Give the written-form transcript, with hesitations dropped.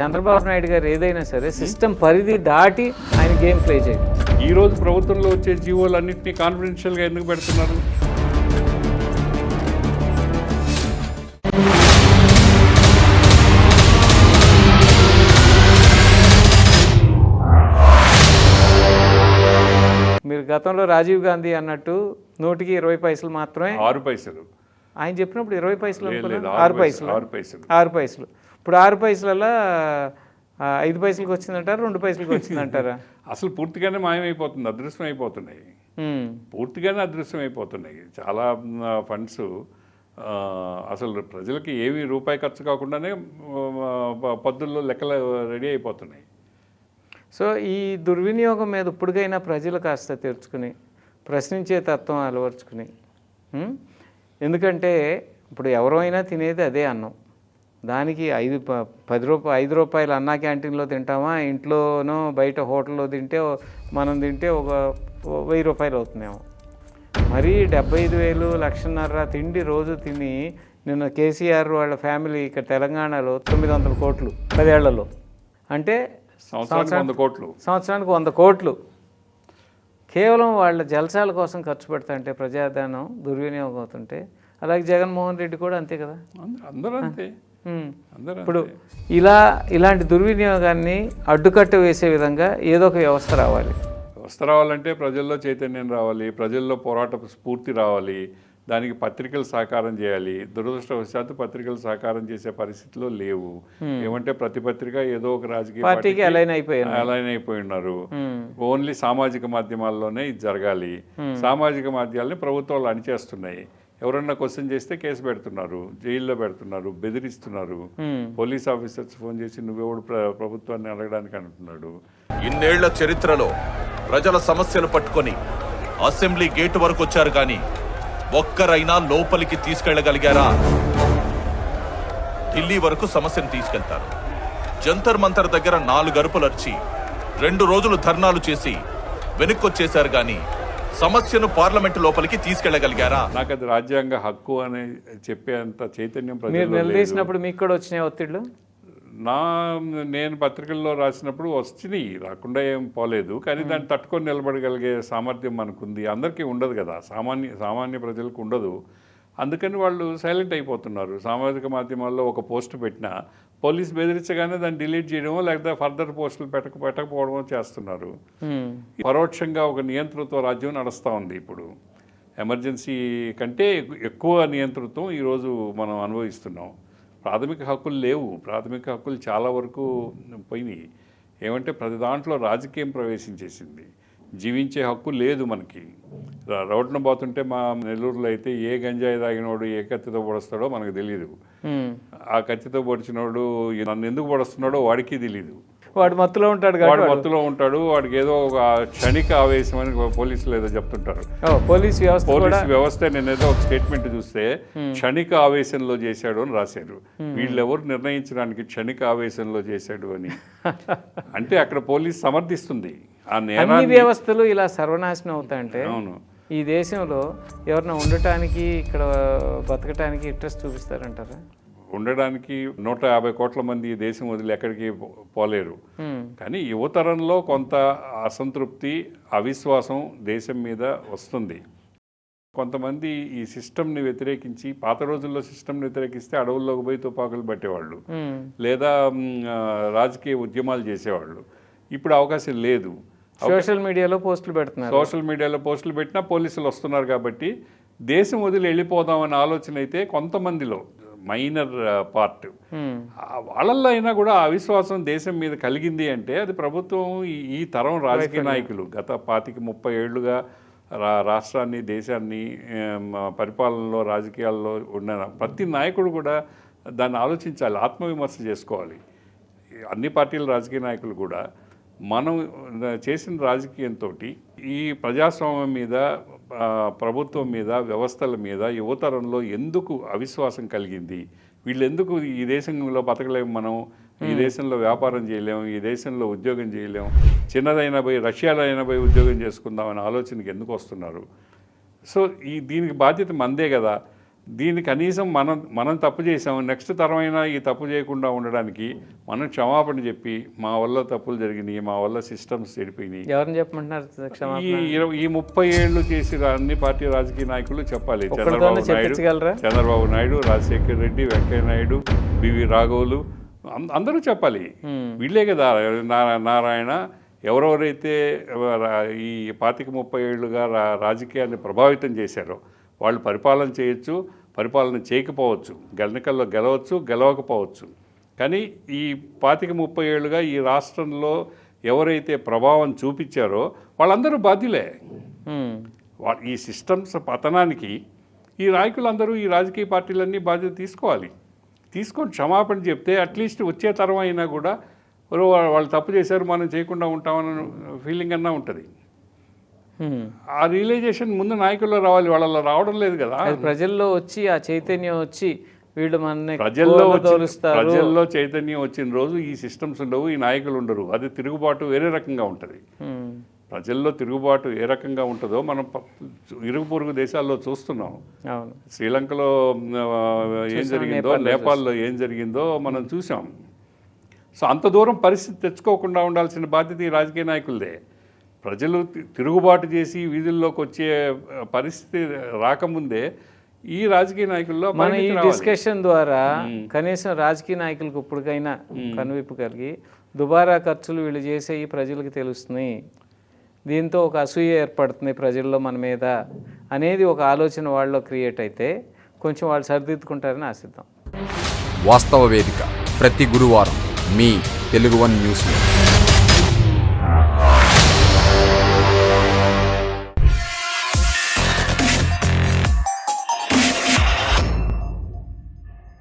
చంద్రబాబు నాయుడు గారు ఏదైనా సరే సిస్టమ్ పరిధి దాటి ఆయన గేమ్ ప్లే చేయాలి. ఈ రోజు ప్రభుత్వంలో వచ్చే జీవోలన్నింటినీ కాన్ఫిడెన్షియల్గా ఎందుకు పెడుతున్నారు? మీరు గతంలో రాజీవ్ గాంధీ అన్నట్టు 100కి 20 పైసలు మాత్రమే 6 పైసలు ఆయన చెప్పినప్పుడు 20 పైసలు అనుకున్నాను. 6 పైసలు 6 పైసలు ఇప్పుడు 6 పైసలలో 5 పైసలకి వచ్చిందంటారా 2 పైసలకి వచ్చిందంటారా? అసలు పూర్తిగానే మాయమైపోతుంది, అదృశ్యం అయిపోతున్నాయి. పూర్తిగానే అదృశ్యం అయిపోతున్నాయి. చాలా ఫండ్స్ అసలు ప్రజలకి ఏమీ రూపాయి ఖర్చు కాకుండానే పద్దుల్లో లెక్కలు రెడీ అయిపోతున్నాయి. సో ఈ దుర్వినియోగం మీద ఇప్పటికైనా ప్రజలు కాస్త తెరుచుకుని ప్రశ్నించే తత్వం అలవర్చుకుని, ఎందుకంటే ఇప్పుడు ఎవరైనా తినేది అదే అన్నం. దానికి 5 రూపాయలు అన్నా క్యాంటీన్లో తింటామా, ఇంట్లోనో బయట హోటల్లో తింటే మనం తింటే ఒక 1000 రూపాయలు అవుతుందేమో. మరీ 75,000 1,00,000 తిండి రోజు తిని నిన్న కేసీఆర్ వాళ్ళ ఫ్యామిలీ ఇక్కడ తెలంగాణలో 900 కోట్లు 10 ఏళ్లలో, అంటే సంవత్సరానికి 100 కోట్లు కేవలం వాళ్ళ జలసాల కోసం ఖర్చు పెడతాంటే ప్రజాధనం దుర్వినియోగం అవుతుంటే, అలాగే జగన్మోహన్ రెడ్డి కూడా అంతే కదా. అందరూ అంతే. ఇప్పుడు ఇలాంటి దుర్వినియోగాన్ని అడ్డుకట్ట వేసే విధంగా ఏదో ఒక వ్యవస్థ రావాలంటే ప్రజల్లో చైతన్యం రావాలి, ప్రజల్లో పోరాట స్ఫూర్తి రావాలి, దానికి పత్రికలు సహకారం చేయాలి. దురదృష్టవశాత్తు పత్రికలు సహకారం చేసే పరిస్థితిలో లేవు. ఏమంటే ప్రతి పత్రిక ఏదో ఒక రాజకీయ పార్టీకి అలైన్ అయిపోయి ఉన్నారు. ఓన్లీ సామాజిక మాధ్యమాల్లోనే ఇది జరగాలి. సామాజిక మాధ్యమాలని ప్రభుత్వాలు అణిచేస్తున్నాయి. ఎవరన్నా క్వశ్చన్ చేస్తే కేసు పెడుతున్నారు, జైల్లో పెడుతున్నారు, బెదిరిస్తున్నారు. పోలీస్ ఆఫీసర్స్ ఫోన్ చేసి నువ్వెవడు ప్రభుత్వాన్ని అడగడానికి అంటున్నాడు. ఇన్నేళ్ల చరిత్రలో ప్రజల సమస్యలు పట్టుకొని అసెంబ్లీ గేటు వరకు వచ్చారు, కానీ ఒక్కరైనా లోపలికి తీసుకెళ్లగలిగారా? ఢిల్లీ వరకు సమస్యను తీసుకెళ్తారు. జంతర్ మంతర్ దగ్గర 4 గరుపులర్చి 2 రోజులు ధర్నాలు చేసి వెనుక్కొచ్చేశారు, కానీ సమస్యను పార్లమెంటు లోపలికి తీసుకెళ్లగలిగారా? నాకు అది రాజ్యాంగ హక్కు అని చెప్పేంత చైతన్యం నిలదీసినప్పుడు మీకు కూడా వచ్చినాయి ఒత్తిళ్లు? నేను పత్రికల్లో రాసినప్పుడు వచ్చినాయి, రాకుండా ఏం పోలేదు. కానీ దాన్ని తట్టుకొని నిలబడగలిగే సామర్థ్యం మనకుంది. అందరికీ ఉండదు కదా, సామాన్య ప్రజలకు ఉండదు. అందుకని వాళ్ళు సైలెంట్ అయిపోతున్నారు. సామాజిక మాధ్యమాల్లో ఒక పోస్ట్ పెట్టినా పోలీస్ బెదిరించగానే దాన్ని డిలీట్ చేయడమో లేకపోతే ఫర్దర్ పోస్టులు పెట్టకపోవడమో చేస్తున్నారు. పరోక్షంగా ఒక నియంతృత్వ రాజ్యం నడుస్తూ ఉంది. ఇప్పుడు ఎమర్జెన్సీ కంటే ఎక్కువ నియంతృత్వం ఈరోజు మనం అనుభవిస్తున్నాం. ప్రాథమిక హక్కులు లేవు. ప్రాథమిక హక్కులు చాలా వరకు పోయినాయి. ఏమంటే ప్రతి దాంట్లో రాజకీయం ప్రవేశించేసింది. జీవించే హక్కు లేదు మనకి. రోడ్డున పోతుంటే మా నెల్లూరులో అయితే ఏ గంజాయి తాగినోడు ఏ కత్తితో పొడుస్తాడో మనకు తెలియదు. ఆ కత్తితో పొడిచినోడు నన్ను ఎందుకు పొడుస్తున్నాడో వాడికి తెలియదు. వాడు మత్తులో ఉంటాడు. వాడికి ఏదో ఒక క్షణిక ఆవేశం అని పోలీసులు ఏదో చెప్తుంటారు. పోలీస్ వ్యవస్థ నేను ఏదో ఒక స్టేట్మెంట్ చూస్తే క్షణిక ఆవేశంలో చేశాడు అని రాశారు. వీళ్ళెవరు నిర్ణయించడానికి క్షణిక ఆవేశంలో చేశాడు అని? అంటే అక్కడ పోలీస్ సమర్థిస్తుంది. అన్ని వ్యవస్థలు ఇలా సర్వనాశనం అవుతాయంటే ఈ దేశంలో ఎవరైనా ఉండటానికి ఇక్కడ బతకటానికి ఇంట్రెస్ట్ చూపిస్తారంటారా? ఉండడానికి 150 కోట్ల మంది ఈ దేశం వదిలి ఎక్కడికి పోలేరు. కానీ యువతరంలో కొంత అసంతృప్తి, అవిశ్వాసం దేశం మీద వస్తుంది. కొంతమంది ఈ సిస్టమ్ని వ్యతిరేకించి, పాత రోజుల్లో సిస్టమ్ని వ్యతిరేకిస్తే అడవుల్లోకి పోయి తుపాకులు పట్టేవాళ్ళు, లేదా రాజకీయ ఉద్యమాలు చేసేవాళ్ళు. ఇప్పుడు అవకాశం లేదు. సోషల్ మీడియాలో పోస్టులు పెట్టినా పోలీసులు వస్తున్నారు. కాబట్టి దేశం వదిలి వెళ్ళిపోదామనే ఆలోచన అయితే కొంతమందిలో, మైనర్ పార్ట్, వాళ్ళల్లో అయినా కూడా అవిశ్వాసం దేశం మీద కలిగింది. అంటే అది ప్రభుత్వం, ఈ తరం రాజకీయ నాయకులు గత 25-30 ఏళ్లుగా రాష్ట్రాన్ని, దేశాన్ని పరిపాలనలో, రాజకీయాల్లో ఉన్న ప్రతి నాయకుడు కూడా దాన్ని ఆలోచించాలి, ఆత్మవిమర్శ చేసుకోవాలి. అన్ని పార్టీల రాజకీయ నాయకులు కూడా మనం చేసిన రాజకీయంతో ఈ ప్రజాస్వామ్యం మీద, ప్రభుత్వం మీద, వ్యవస్థల మీద యువతరంలో ఎందుకు అవిశ్వాసం కలిగింది? వీళ్ళు ఎందుకు ఈ దేశంలో బతకలేము, మనం ఈ దేశంలో వ్యాపారం చేయలేము, ఈ దేశంలో ఉద్యోగం చేయలేము, చిన్నదైనా పోయి రష్యాలో అయినా పోయి ఉద్యోగం చేసుకుందామనే ఆలోచనకి ఎందుకు వస్తున్నారు? సో దీనికి బాధ్యత మందే కదా. దీన్ని కనీసం మనం తప్పు చేసాం, నెక్స్ట్ తరమైనా ఈ తప్పు చేయకుండా ఉండడానికి మనం క్షమాపణ చెప్పి మా వల్ల తప్పులు జరిగినాయి, మా వల్ల సిస్టమ్స్ చెడిపోయినాయి, ఎవరిని చెప్పమంటున్నారు క్షమాపణ? ఈ 30 ఏళ్ళు చేసిన అన్ని పార్టీ రాజకీయ నాయకులు చెప్పాలి. చెప్పించగలరా? చంద్రబాబు నాయుడు, రాజశేఖర్ రెడ్డి, వెంకయ్య నాయుడు, బివి రాఘవులు అందరూ చెప్పాలి. వీళ్ళే కదా నారాయణ ఎవరెవరైతే ఈ 25-30 ఏళ్ళుగా రాజకీయాన్ని ప్రభావితం చేశారో వాళ్ళు పరిపాలన చేయొచ్చు, పరిపాలన చేయకపోవచ్చు, ఎన్నికల్లో గెలవచ్చు, గెలవకపోవచ్చు. కానీ ఈ 25-30 ఏళ్ళుగా ఈ రాష్ట్రంలో ఎవరైతే ప్రభావం చూపించారో వాళ్ళందరూ బాధ్యులే. ఈ సిస్టమ్స్ పతనానికి ఈ నాయకులందరూ, ఈ రాజకీయ పార్టీలన్నీ బాధ్యత తీసుకోవాలి. తీసుకొని క్షమాపణ చెప్తే అట్లీస్ట్ వచ్చే తరం అయినా కూడా వాళ్ళు తప్పు చేశారు, మనం చేయకుండా ఉంటామన్న ఫీలింగ్ అన్నా ఉంటుంది. ఆ రియలైజేషన్ ముందు నాయకుల్లో రావాలి, వాళ్ళలో రావడం లేదు కదా. ప్రజల్లో వచ్చి ఆ చైతన్యం వచ్చి వీళ్ళు మన ప్రజల్లో చైతన్యం వచ్చిన రోజు ఈ సిస్టమ్స్ ఉండవు, ఈ నాయకులు ఉండరు. అది తిరుగుబాటు వేరే రకంగా ఉంటుంది. ప్రజల్లో తిరుగుబాటు ఏ రకంగా ఉంటుందో మనం ఇరుగు పొరుగు దేశాల్లో చూస్తున్నాం. శ్రీలంకలో ఏం జరిగిందో, నేపాల్లో ఏం జరిగిందో మనం చూసాం. సో అంత దూరం పరిస్థితి తెచ్చుకోకుండా ఉండాల్సిన బాధ్యత ఈ రాజకీయ నాయకులదే. ప్రజలు తిరుగుబాటు చేసి వీధుల్లోకి వచ్చే పరిస్థితి రాకముందే ఈ రాజకీయ నాయకుల్లో మన ఈ డిస్కషన్ ద్వారా కనీసం రాజకీయ నాయకులకు ఇప్పటికైనా కనువిప్పు కలిగి దుబారా ఖర్చులు వీళ్ళు చేసే ఈ ప్రజలకు తెలుస్తున్నాయి, దీంతో ఒక అసూయ ఏర్పడుతుంది ప్రజల్లో మన మీద అనేది ఒక ఆలోచన వాళ్ళలో క్రియేట్ అయితే కొంచెం వాళ్ళు సరిదిద్దుకుంటారని ఆశిద్దాం. వాస్తవ వేదిక ప్రతి గురువారం మీ తెలుగు వన్ న్యూస్లో.